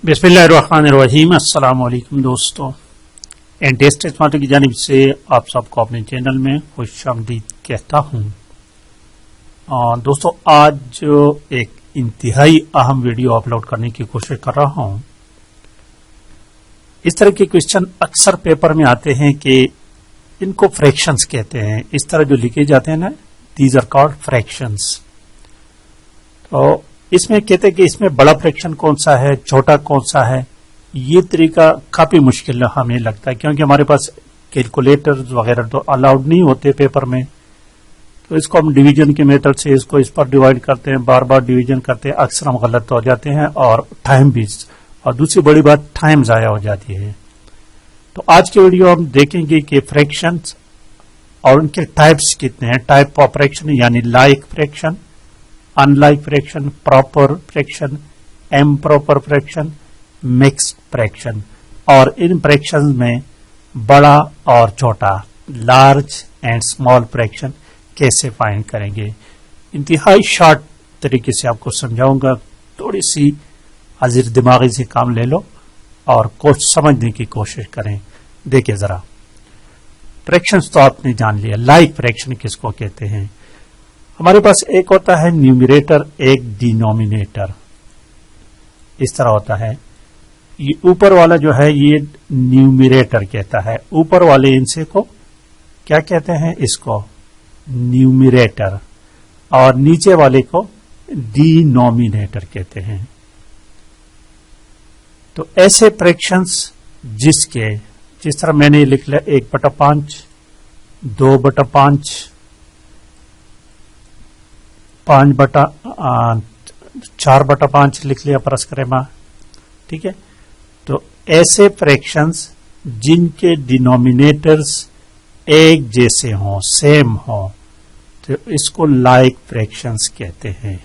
बिस्मिल्लाहिर्रहमानिर्रहीम। अस्सलाम वालेकुम दोस्तों, एनटीएस मास्टर की जानिब से आप सबको अपने चैनल में खुशामदीद कहता हूं। दोस्तों, आज एक इंतहाई अहम वीडियो अपलोड करने की कोशिश कर रहा हूं। इस तरह के क्वेश्चन अक्सर पेपर में आते हैं कि इनको फ्रैक्शंस कहते हैं। इस तरह जो लिखे जाते हैं ना, दीज आर कॉल्ड फ्रैक्शंस। तो इसमें कहते हैं कि इसमें बड़ा फ्रैक्शन कौन सा है, छोटा कौन सा है। ये तरीका काफी मुश्किल हमें लगता है, क्योंकि हमारे पास कैलकुलेटर्स वगैरह तो अलाउड नहीं होते पेपर में। तो इसको हम डिवीजन के मेथड से इसको इस पर डिवाइड करते हैं, बार बार डिवीजन करते हैं, अक्सर हम गलत हो जाते हैं और टाइम भी, और दूसरी बड़ी बात टाइम जाया हो जाती है। तो आज की वीडियो हम देखेंगे कि फ्रैक्शंस और उनके टाइप्स कितने हैं। टाइप ऑफ फ्रैक्शन यानी like fraction, unlike fraction, proper fraction, improper fraction, mixed fraction, और इन फ्रैक्शन में बड़ा और छोटा, लार्ज एंड स्मॉल फ्रैक्शन कैसे फाइंड करेंगे। इंतहाई शॉर्ट तरीके से आपको समझाऊंगा। थोड़ी सी हाजिर दिमागी से काम ले लो और कुछ समझने की कोशिश करें। देखिए जरा, फ्रैक्शंस तो आपने जान लिया। लाइक फ्रैक्शन किसको कहते हैं? हमारे पास एक होता है न्यूमरेटर, एक डिनोमिनेटर। इस तरह होता है। ये ऊपर वाला जो है ये न्यूमरेटर कहता है। ऊपर वाले इनसे को क्या कहते हैं? इसको न्यूमरेटर। और नीचे वाले को डिनोमिनेटर कहते हैं। तो ऐसे फ्रैक्शंस जिस तरह मैंने लिख लिया 1/5, 2/5, 4/5 लिख लिया परस्क्रेमा। ठीक है। तो ऐसे फ्रैक्शंस जिनके डिनोमिनेटर्स एक जैसे हों, सेम हों, तो इसको लाइक फ्रैक्शंस कहते हैं।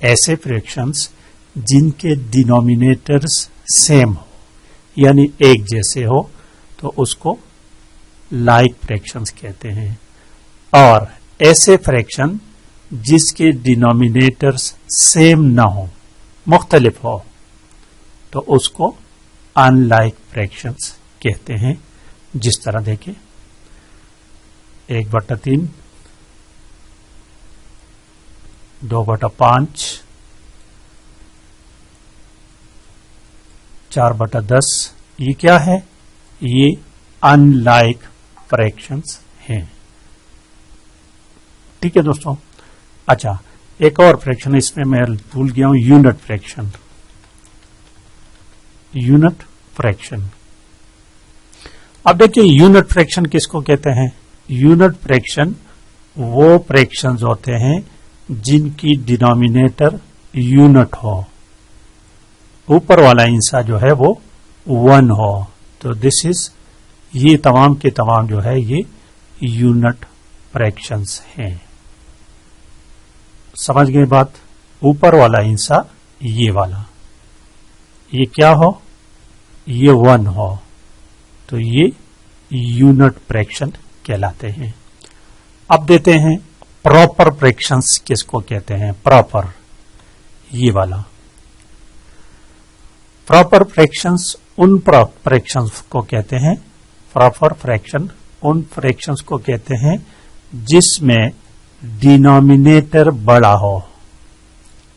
ऐसे फ्रैक्शंस जिनके डिनोमिनेटर्स सेम हो यानी एक जैसे हो, तो उसको लाइक फ्रैक्शंस कहते हैं। और ऐसे फ्रैक्शन जिसके डिनोमिनेटर्स सेम ना हो, मुख्तलिफ हो, तो उसको अनलाइक फ्रैक्शंस कहते हैं। जिस तरह देखिए 1/3, 2/5, 4/10, ये क्या है? ये अनलाइक फ्रैक्शंस हैं। ठीक है दोस्तों। अच्छा, एक और फ्रैक्शन इसमें मैं भूल गया हूं, यूनिट फ्रैक्शन। यूनिट फ्रैक्शन, अब देखिए यूनिट फ्रैक्शन किसको कहते हैं? यूनिट फ्रैक्शन वो फ्रैक्शंस होते हैं जिनकी डिनोमिनेटर यूनिट हो, ऊपर वाला हिस्सा जो है वो 1 हो। तो ये तमाम के तमाम जो है ये यूनिट फ्रैक्शंस हैं। समझ गए बात? ऊपर वाला हिस्सा ये वाला, ये क्या हो? ये 1 हो, तो ये यूनिट फ्रैक्शन कहलाते हैं। अब देते हैं प्रॉपर फ्रैक्शंस किसको कहते हैं? प्रॉपर, ये वाला। प्रॉपर फ्रैक्शंस उन फ्रैक्शंस को कहते हैं, प्रॉपर फ्रैक्शन उन फ्रैक्शंस को कहते हैं जिसमें डिनोमिनेटर बड़ा हो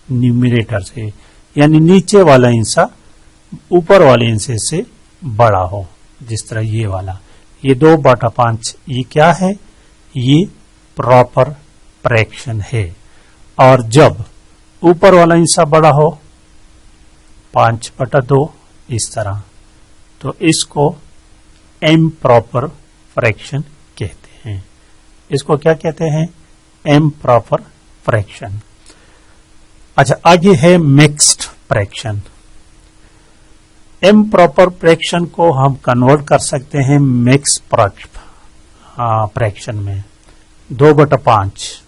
न्यूमरेटर से, यानी नीचे वाला हिस्सा ऊपर वाले हिस्से से बड़ा हो। जिस तरह ये वाला, ये 2/5, ये क्या है? ये प्रॉपर फ्रैक्शन है। और जब ऊपर वाला हिस्सा बड़ा हो 5/2, इस तरह, तो इसको इम्प्रॉपर फ्रैक्शन कहते हैं। इसको क्या कहते हैं? Improper fraction. अच्छा, आगे है मिक्स्ड फ्रैक्शन। इम्प्रॉपर फ्रैक्शन को हम कन्वर्ट कर सकते हैं मिक्स फ्रैक्शन में। 2/5,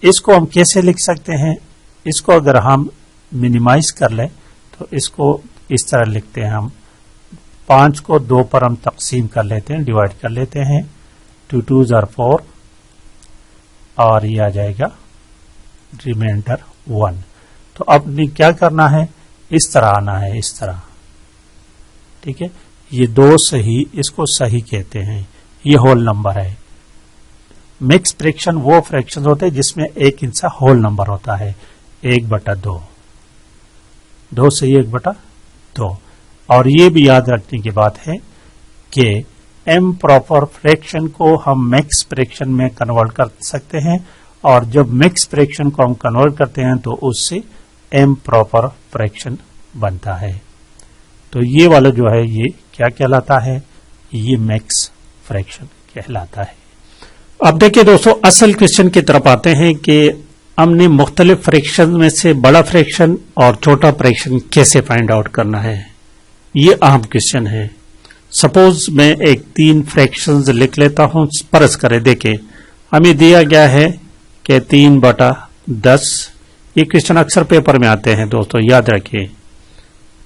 इसको हम कैसे लिख सकते हैं? इसको अगर हम मिनिमाइज कर लें तो इसको इस तरह लिखते हैं हम। 5 को 2 पर हम तकसीम कर लेते हैं, डिवाइड कर लेते हैं। 2 2s are 4, और ये आ जाएगा रिमाइंडर 1। तो अब क्या करना है? इस तरह आना है, इस तरह। ठीक है, ये दो सही, इसको सही कहते हैं, ये होल नंबर है। मिक्स फ्रैक्शन वो फ्रैक्शन होते हैं जिसमें एक हिस्सा होल नंबर होता है, 1/2, 2 सही 1/2। और ये भी याद रखने की बात है कि एम प्रॉपर फ्रैक्शन को हम मिक्स फ्रैक्शन में कन्वर्ट कर सकते हैं, और जब मिक्स फ्रैक्शन को हम कन्वर्ट करते हैं तो उससे एम प्रॉपर फ्रैक्शन बनता है। तो ये वाला जो है ये क्या कहलाता है, ये मिक्स फ्रैक्शन कहलाता है। अब देखिए दोस्तों, असल क्वेश्चन की तरफ आते हैं कि हमने मुख्तलिफ फ्रैक्शन में से बड़ा फ्रैक्शन और छोटा फ्रैक्शन कैसे फाइंड आउट करना है, ये अहम क्वेश्चन है। सपोज मैं एक 3 फ्रैक्शंस लिख लेता हूं, परस करें। देखें, हमें दिया गया है कि 3/10, ये क्वेश्चन अक्सर पेपर में आते हैं दोस्तों, याद रखिए।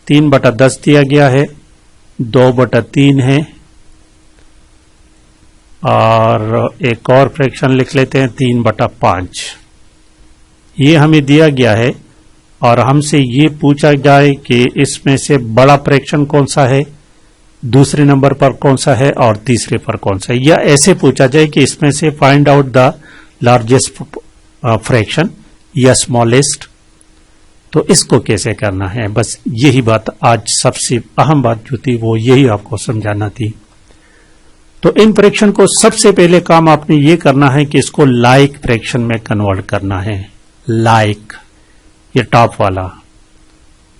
3/10 दिया गया है, 2/3 है, और एक और फ्रैक्शन लिख लेते हैं 3/5। ये हमें दिया गया है और हमसे ये पूछा जाए कि इसमें से बड़ा फ्रैक्शन कौन सा है, दूसरे नंबर पर कौन सा है और तीसरे पर कौन सा है, या ऐसे पूछा जाए कि इसमें से find out the largest fraction या स्मॉलेस्ट। तो इसको कैसे करना है, बस यही बात आज सबसे अहम बात जो थी वो यही आपको समझाना थी। तो इन फ्रैक्शन को सबसे पहले काम आपने ये करना है कि इसको लाइक फ्रैक्शन में कन्वर्ट करना है। लाइक, ये टॉप वाला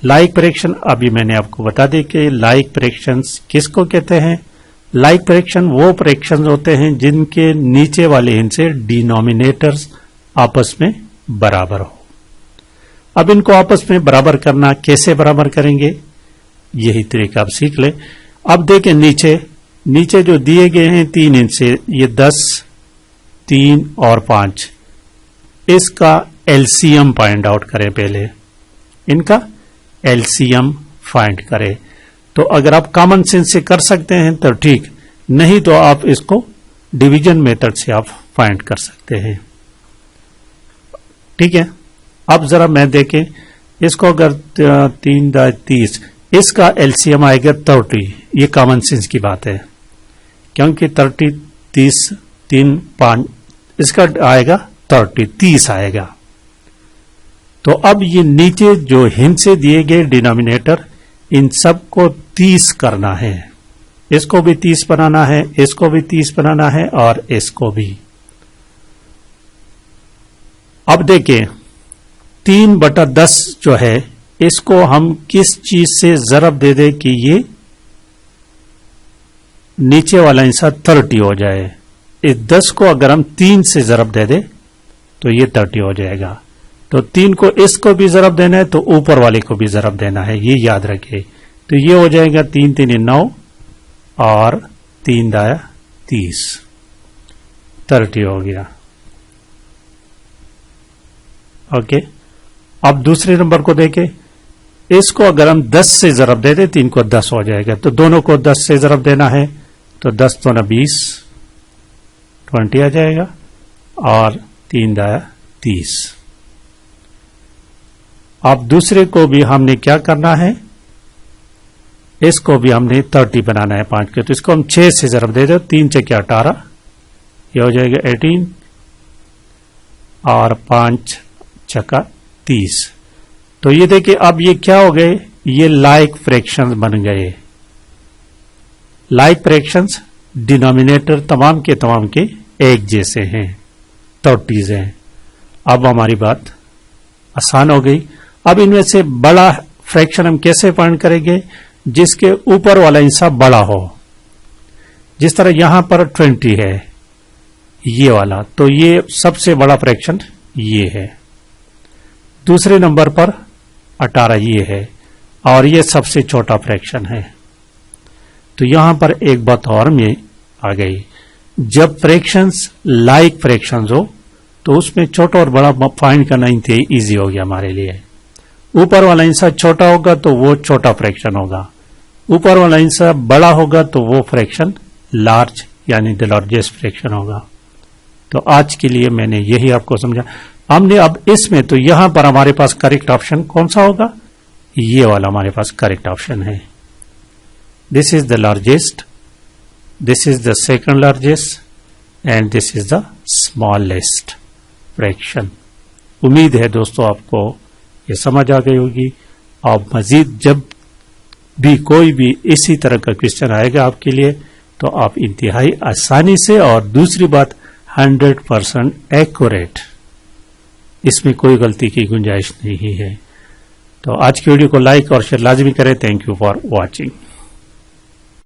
लाइक फ्रैक्शन, अभी मैंने आपको बता दी कि लाइक फ्रैक्शंस किसको कहते हैं। लाइक फ्रैक्शन वो फ्रैक्शन होते हैं जिनके नीचे वाले हिस्से डिनोमिनेटर्स आपस में बराबर हो। अब इनको आपस में बराबर करना, कैसे बराबर करेंगे, यही तरीका आप सीख ले। अब देखें, नीचे जो दिए गए हैं 3 हिस्से, ये 10, 3 और 5, इसका एलसीएम फाइंड आउट करें। पहले इनका एलसीएम फाइंड करें। तो अगर आप कॉमन सेंस से कर सकते हैं तो ठीक, नहीं तो आप इसको डिवीजन मेथड से आप फाइंड कर सकते हैं। ठीक है, अब जरा मैं देखें, इसको अगर 3/30, इसका एलसीएम आएगा 30। ये कॉमन सेंस की बात है, क्योंकि 30, 30, 3, 5, इसका आएगा 30 आएगा। तो अब ये नीचे जो हिस्से दिए गए डिनोमिनेटर, इन सब को 30 करना है। इसको भी 30 बनाना है, इसको भी 30 बनाना है और इसको भी। अब देखें, 3/10 जो है, इसको हम किस चीज से जरब दे दे कि ये नीचे वाला हिस्सा 30 हो जाए। इस 10 को अगर हम 3 से जरब दे दे तो ये 30 हो जाएगा। तो 3 को इसको भी जरब देना है तो ऊपर वाले को भी जरब देना है, ये याद रखिए। तो ये हो जाएगा 3 3 9 और 3 दाया 30, 30 हो गया। ओके, अब दूसरे नंबर को देखें, इसको अगर हम 10 से जरब दे दे 3 को 10 हो जाएगा। तो दोनों को 10 से जरब देना है, तो 10 तो 20, 20 आ जाएगा और 3 दाया 30। अब दूसरे को भी हमने क्या करना है, इसको भी हमने 30 बनाना है 5 के। तो इसको हम 6 से जरब दे दो, 3 से क्या 18, ये हो जाएगा 18 और 5 छक्का 30। तो ये देखिए, अब ये क्या हो गए, ये लाइक फ्रैक्शंस बन गए। लाइक फ्रैक्शंस डिनोमिनेटर तमाम के एक जैसे हैं, 30 हैं। अब हमारी बात आसान हो गई। अब इनमें से बड़ा फ्रैक्शन हम कैसे फाइंड करेंगे, जिसके ऊपर वाला हिस्सा बड़ा हो। जिस तरह यहां पर 20 है, ये वाला, तो ये सबसे बड़ा फ्रैक्शन ये है। दूसरे नंबर पर 18 ये है और ये सबसे छोटा फ्रैक्शन है। तो यहां पर एक बात और में आ गई, जब फ्रैक्शंस लाइक फ्रैक्शंस हो तो उसमें छोटा और बड़ा फाइंड करना इजी हो गया हमारे लिए। ऊपर वाला हिस्सा छोटा होगा तो वो छोटा फ्रैक्शन होगा, ऊपर वाला हिस्सा बड़ा होगा तो वो फ्रैक्शन लार्ज यानी द लार्जेस्ट फ्रैक्शन होगा। तो आज के लिए मैंने यही आपको समझा। हमने अब इसमें तो यहां पर हमारे पास करेक्ट ऑप्शन कौन सा होगा, ये वाला हमारे पास करेक्ट ऑप्शन है। This is the largest, this is the second largest and this is the smallest fraction. उम्मीद है दोस्तों आपको ये समझ आ गई होगी। आप मजीद जब भी कोई भी इसी तरह का क्वेश्चन आएगा आपके लिए तो आप इंतहाई आसानी से, और दूसरी बात 100% एक्यूरेट, इसमें कोई गलती की गुंजाइश नहीं है। तो आज की वीडियो को लाइक और शेयर लाजमी करें। Thank you for watching.